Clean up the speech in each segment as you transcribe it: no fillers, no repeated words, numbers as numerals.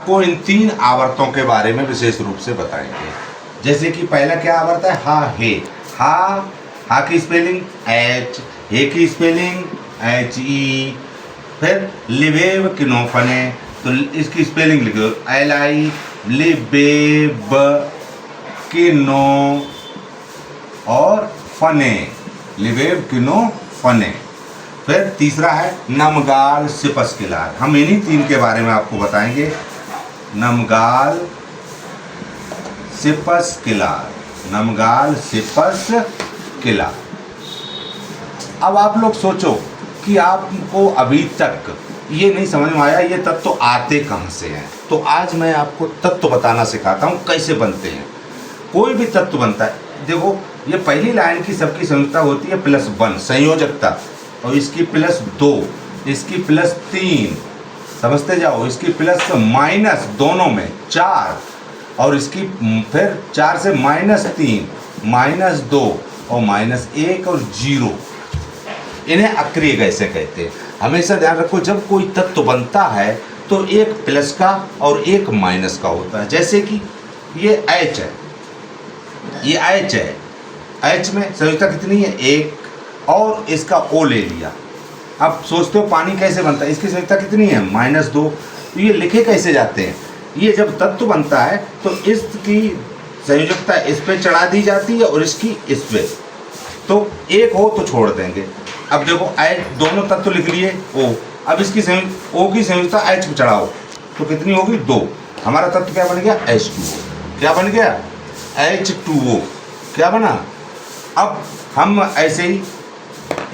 को इन 3 आवर्तों के बारे में विशेष रूप से बताएंगे। जैसे कि पहला क्या आवर्त है, हा हे। हा की स्पेलिंग एच, हे की स्पेलिंग एच ई। फिर लिवेव किनोफने, तो इसकी स्पेलिंग लिखो एल आई, लिवेव किनो और फने, लिवेव किनो फने। फिर तीसरा है नमगाल सिपस किलार। हम इन्हीं 3 के बारे में आपको बताएंगे, नमगाल सिपस किलार, नमगाल सिपस किलार। अब आप लोग सोचो कि आपको अभी तक ये नहीं समझ में आया ये तत्व आते कहाँ से हैं। तो आज मैं आपको तत्व बताना सिखाता हूँ कैसे बनते हैं। कोई भी तत्व बनता है, देखो ये पहली लाइन की सबकी संयुक्ता होती है +1 संयोजकता, और इसकी +2, इसकी +3, समझते जाओ, इसकी प्लस माइनस दोनों में 4, और इसकी फिर 4 से -3, -2 और -1 और 0। इन्हें अक्रिय कैसे कहते हैं। हमेशा ध्यान रखो, जब कोई तत्व बनता है तो एक प्लस का और एक माइनस का होता है। जैसे कि ये H है, ये H है, H में संयुक्ता कितनी है, 1, और इसका O ले लिया। अब सोचते हो पानी कैसे बनता है, इसकी संयुक्ता कितनी है, -2। तो ये लिखे कैसे जाते हैं, ये जब तत्व बनता है तो इसकी संयोजकता इस पे चढ़ा दी जाती है और इसकी इस पे, तो एक हो तो छोड़ देंगे। अब देखो H, दोनों तत्व लिख लिए O, अब इसकी O की संयुक्ता H पे चढ़ाओ तो कितनी होगी, 2। हमारा तत्व क्या बन गया, H2O। क्या बन गया, H2O। क्या बना। अब हम ऐसे ही,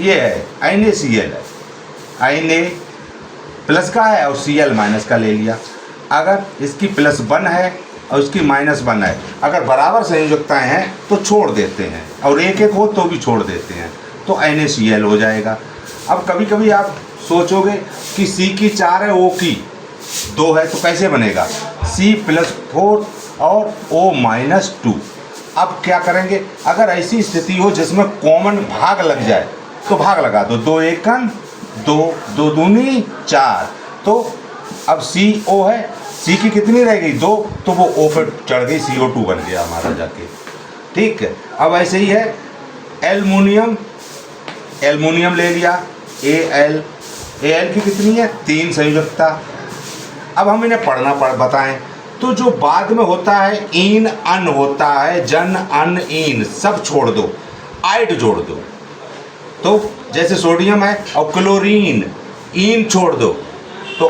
ये है NaCl है, Na प्लस का है और Cl माइनस का ले लिया। अगर इसकी +1 है और इसकी -1 है, अगर बराबर संयोजकताएं हैं तो छोड़ देते हैं, और एक एक हो तो भी छोड़ देते हैं, तो NaCl हो जाएगा। अब कभी कभी आप सोचोगे कि C की 4 है, O की 2 है, तो कैसे बनेगा, C+4 और O-2। अब क्या करेंगे, अगर ऐसी स्थिति हो जिसमें कॉमन भाग लग जाए तो भाग लगा दो, 2 एकम 2, 2 दूनी 4। तो अब CO है, C की कितनी रह गई, 2, तो वो O पर चढ़ गई, CO2 बन गया हमारा जाके। ठीक है, अब ऐसे ही है एल्युमिनियम, एल्युमिनियम ले लिया, Al की कितनी है, 3 संयोजकता। अब हम इन्हें बताएं तो जो बाद में होता है इन अन होता है, जन अन इन सब छोड़ दो, आइड जोड़ दो। तो जैसे सोडियम है और क्लोरीन, इन छोड़ दो, तो